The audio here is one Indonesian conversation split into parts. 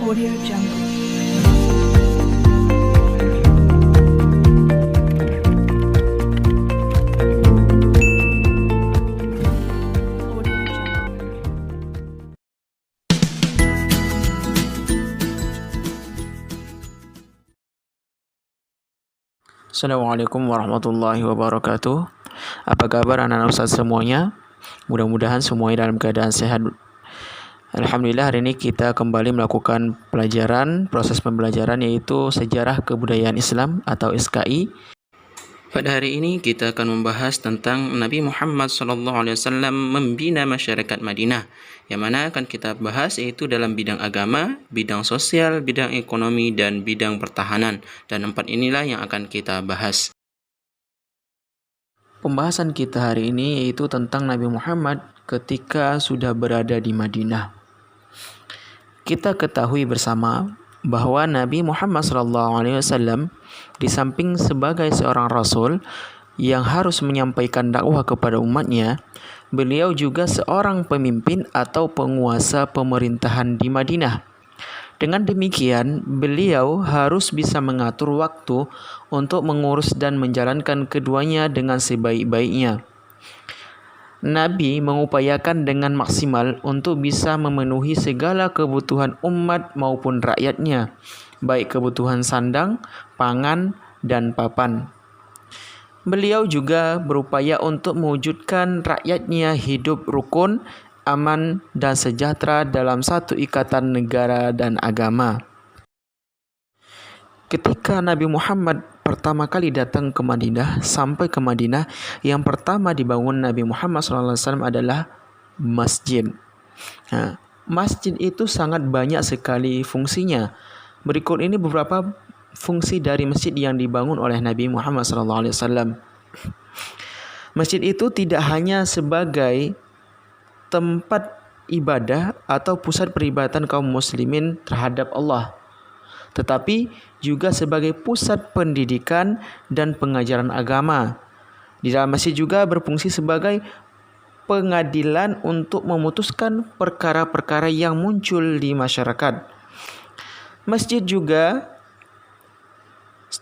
Audio Jungle. Assalamualaikum warahmatullahi wabarakatuh. Apa kabar anak-anak Ustaz semuanya? Mudah-mudahan semuanya dalam keadaan sehat. Alhamdulillah, hari ini kita kembali melakukan proses pembelajaran yaitu Sejarah Kebudayaan Islam atau SKI. Pada hari ini kita akan membahas tentang Nabi Muhammad SAW membina masyarakat Madinah. Yang mana akan kita bahas yaitu dalam bidang agama, bidang sosial, bidang ekonomi, dan bidang pertahanan. Dan 4 inilah yang akan kita bahas. Pembahasan kita hari ini yaitu tentang Nabi Muhammad ketika sudah berada di Madinah. Kita ketahui bersama bahwa Nabi Muhammad SAW di samping sebagai seorang Rasul yang harus menyampaikan dakwah kepada umatnya, beliau juga seorang pemimpin atau penguasa pemerintahan di Madinah. Dengan demikian, beliau harus bisa mengatur waktu untuk mengurus dan menjalankan keduanya dengan sebaik-baiknya. Nabi mengupayakan dengan maksimal untuk bisa memenuhi segala kebutuhan umat maupun rakyatnya, baik kebutuhan sandang, pangan, dan papan. Beliau juga berupaya untuk mewujudkan rakyatnya hidup rukun, aman, dan sejahtera dalam satu ikatan negara dan agama. Ketika Nabi Muhammad pertama kali datang ke Madinah, sampai ke Madinah, yang pertama dibangun Nabi Muhammad SAW adalah masjid. Nah, masjid itu sangat banyak sekali fungsinya. Berikut ini beberapa fungsi dari masjid yang dibangun oleh Nabi Muhammad SAW. Masjid itu tidak hanya sebagai tempat ibadah atau pusat peribadatan kaum muslimin terhadap Allah, tetapi juga sebagai pusat pendidikan dan pengajaran agama. Di dalam masjid juga berfungsi sebagai pengadilan untuk memutuskan perkara-perkara yang muncul di masyarakat. Masjid juga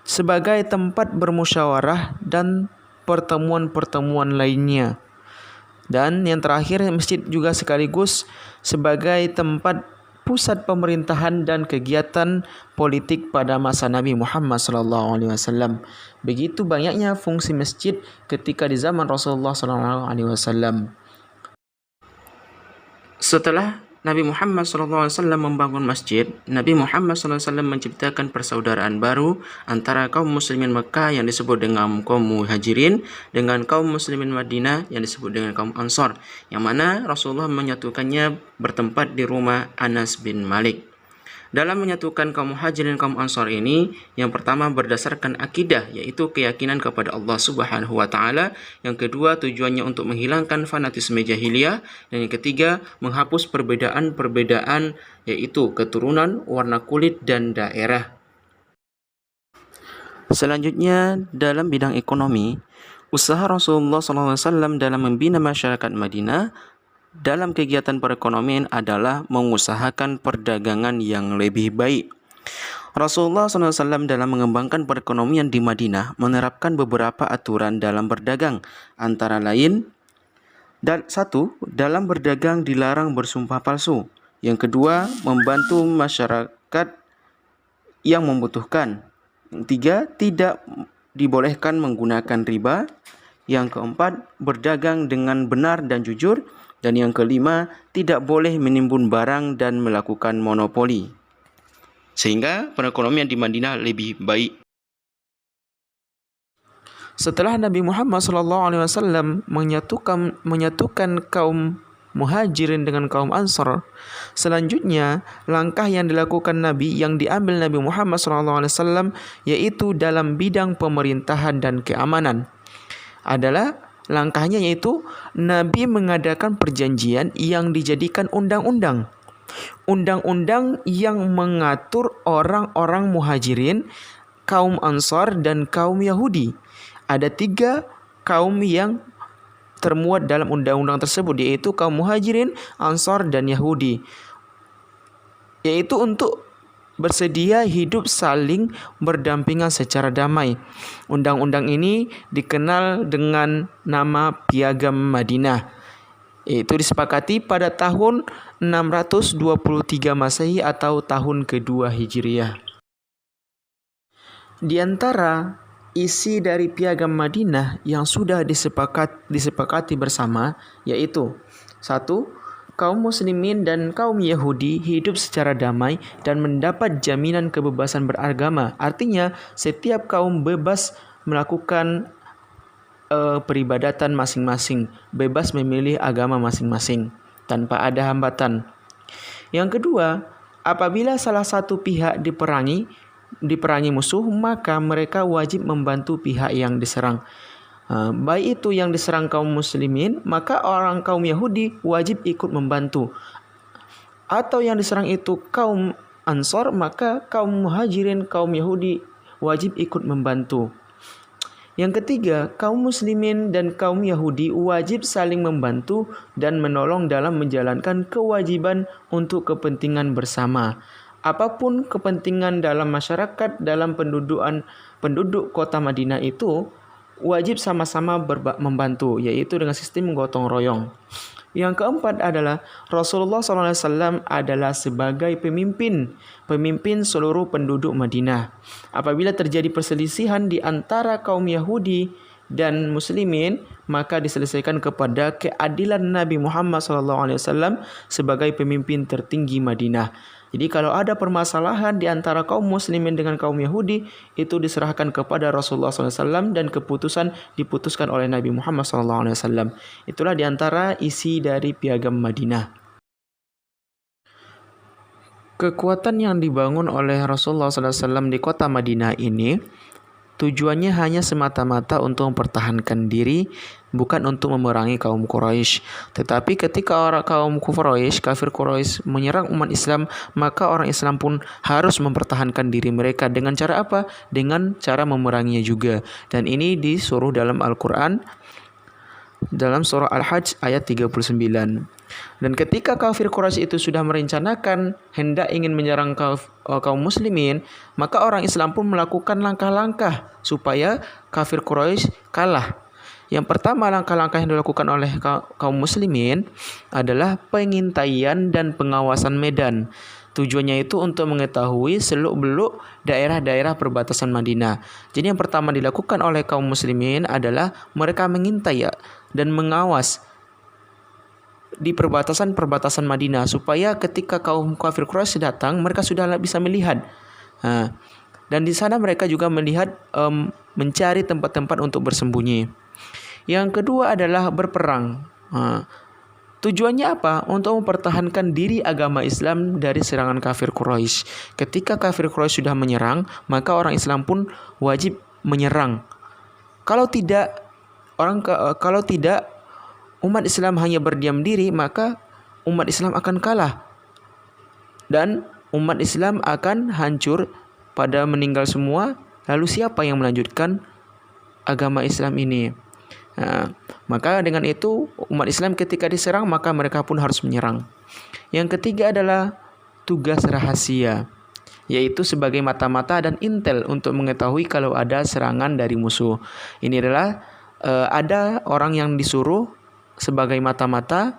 sebagai tempat bermusyawarah dan pertemuan-pertemuan lainnya. Dan yang terakhir, masjid juga sekaligus sebagai tempat pusat pemerintahan dan kegiatan politik pada masa Nabi Muhammad SAW. Begitu banyaknya fungsi masjid ketika di zaman Rasulullah SAW. Setelah Nabi Muhammad SAW membangun masjid, Nabi Muhammad SAW menciptakan persaudaraan baru antara kaum muslimin Mekah yang disebut dengan kaum Muhajirin dengan kaum muslimin Madinah yang disebut dengan kaum Ansar, yang mana Rasulullah menyatukannya bertempat di rumah Anas bin Malik. Dalam menyatukan kaum Muhajirin dan kaum Ansar ini, yang pertama berdasarkan akidah, yaitu keyakinan kepada Allah Subhanahu wa taala. Yang kedua, tujuannya untuk menghilangkan fanatisme jahiliyah, dan yang ketiga, menghapus perbedaan-perbedaan yaitu keturunan, warna kulit, dan daerah. Selanjutnya, dalam bidang ekonomi, usaha Rasulullah SAW dalam membina masyarakat Madinah dalam kegiatan perekonomian adalah mengusahakan perdagangan yang lebih baik. Rasulullah SAW dalam mengembangkan perekonomian di Madinah menerapkan beberapa aturan dalam berdagang, antara lain, satu, dalam berdagang dilarang bersumpah palsu. Yang kedua, membantu masyarakat yang membutuhkan. Yang tiga, tidak dibolehkan menggunakan riba. Yang keempat, berdagang dengan benar dan jujur. Dan yang kelima, tidak boleh menimbun barang dan melakukan monopoli. Sehingga perekonomian di Madinah lebih baik. Setelah Nabi Muhammad SAW menyatukan kaum Muhajirin dengan kaum Ansar, selanjutnya langkah yang dilakukan Nabi yang diambil Nabi Muhammad SAW yaitu dalam bidang pemerintahan dan keamanan adalah langkahnya yaitu Nabi mengadakan perjanjian yang dijadikan undang-undang. Undang-undang yang mengatur orang-orang Muhajirin, kaum Ansar, dan kaum Yahudi. Ada 3 kaum yang termuat dalam undang-undang tersebut, yaitu kaum Muhajirin, Ansar, dan Yahudi. Yaitu untuk bersedia hidup saling berdampingan secara damai. Undang-undang ini dikenal dengan nama Piagam Madinah. Itu disepakati pada tahun 623 Masehi atau tahun kedua Hijriah. Di antara isi dari Piagam Madinah yang sudah disepakati bersama yaitu: 1. Kaum muslimin dan kaum Yahudi hidup secara damai dan mendapat jaminan kebebasan beragama. Artinya, setiap kaum bebas melakukan peribadatan masing-masing, bebas memilih agama masing-masing tanpa ada hambatan. Yang kedua, apabila salah satu pihak diperangi musuh, maka mereka wajib membantu pihak yang diserang. Baik itu yang diserang kaum muslimin, maka orang kaum Yahudi wajib ikut membantu. Atau yang diserang itu kaum Ansor, maka kaum Muhajirin, kaum Yahudi wajib ikut membantu. Yang ketiga, kaum muslimin dan kaum Yahudi wajib saling membantu dan menolong dalam menjalankan kewajiban untuk kepentingan bersama. Apapun kepentingan dalam masyarakat, dalam penduduk kota Madinah itu wajib sama-sama membantu, yaitu dengan sistem gotong royong. Yang keempat adalah Rasulullah SAW adalah sebagai pemimpin seluruh penduduk Madinah. Apabila terjadi perselisihan di antara kaum Yahudi dan muslimin, maka diselesaikan kepada keadilan Nabi Muhammad SAW sebagai pemimpin tertinggi Madinah. Jadi kalau ada permasalahan di antara kaum muslimin dengan kaum Yahudi, itu diserahkan kepada Rasulullah SAW dan keputusan diputuskan oleh Nabi Muhammad SAW. Itulah di antara isi dari Piagam Madinah. Kekuatan yang dibangun oleh Rasulullah SAW di kota Madinah ini tujuannya hanya semata-mata untuk mempertahankan diri, bukan untuk memerangi kaum Quraisy. Tetapi ketika kaum Quraisy, kafir Quraisy menyerang umat Islam, maka orang Islam pun harus mempertahankan diri mereka. Dengan cara apa? Dengan cara memeranginya juga. Dan ini disuruh dalam Al-Quran, dalam surah Al-Hajj ayat 39. Dan ketika kafir Quraisy itu sudah merencanakan hendak ingin menyerang kaum muslimin, maka orang Islam pun melakukan langkah-langkah supaya kafir Quraisy kalah. Yang pertama, langkah-langkah yang dilakukan oleh kaum muslimin adalah pengintaian dan pengawasan medan. Tujuannya itu untuk mengetahui seluk-beluk daerah-daerah perbatasan Madinah. Jadi yang pertama dilakukan oleh kaum muslimin adalah mereka mengintai dan mengawas di perbatasan-perbatasan Madinah supaya ketika kaum kafir Quraisy datang, mereka sudah bisa melihat. Dan di sana mereka juga melihat, mencari tempat-tempat untuk bersembunyi. Yang kedua adalah berperang. Tujuannya apa? Untuk mempertahankan diri agama Islam dari serangan kafir Quraisy. Ketika kafir Quraisy sudah menyerang, maka orang Islam pun wajib menyerang. Kalau tidak, umat Islam hanya berdiam diri, maka umat Islam akan kalah. Dan umat Islam akan hancur, pada meninggal semua. Lalu siapa yang melanjutkan agama Islam ini? Maka dengan itu umat Islam ketika diserang, maka mereka pun harus menyerang. Yang ketiga adalah tugas rahasia, yaitu sebagai mata-mata dan intel untuk mengetahui kalau ada serangan dari musuh. Ini adalah ada orang yang disuruh sebagai mata-mata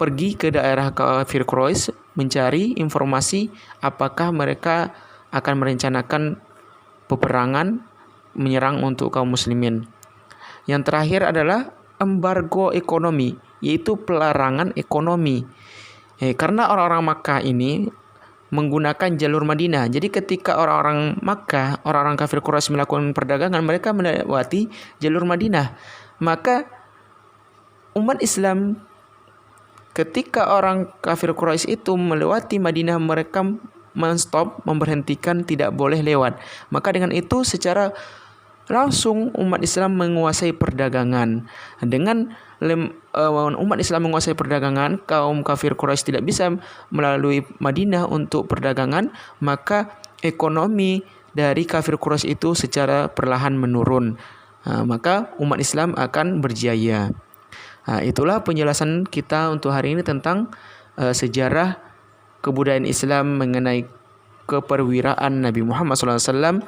pergi ke daerah kafir Quraisy mencari informasi apakah mereka akan merencanakan peperangan menyerang untuk kaum muslimin. Yang terakhir adalah embargo ekonomi, yaitu pelarangan ekonomi. Karena orang-orang Makkah ini menggunakan jalur Madinah. Jadi ketika orang-orang Makkah, orang-orang kafir Quraisy melakukan perdagangan, mereka melewati jalur Madinah. Maka umat Islam, ketika orang kafir Quraisy itu melewati Madinah, mereka menstop, memberhentikan, tidak boleh lewat. Maka dengan itu secara langsung umat Islam menguasai perdagangan. Dengan umat Islam menguasai perdagangan, kaum kafir Quraisy tidak bisa melalui Madinah untuk perdagangan, maka ekonomi dari kafir Quraisy itu secara perlahan menurun. Maka umat Islam akan berjaya. Itulah penjelasan kita untuk hari ini tentang sejarah kebudayaan Islam mengenai keperwiraan Nabi Muhammad SAW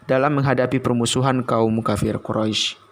dalam menghadapi permusuhan kaum kafir Quraisy.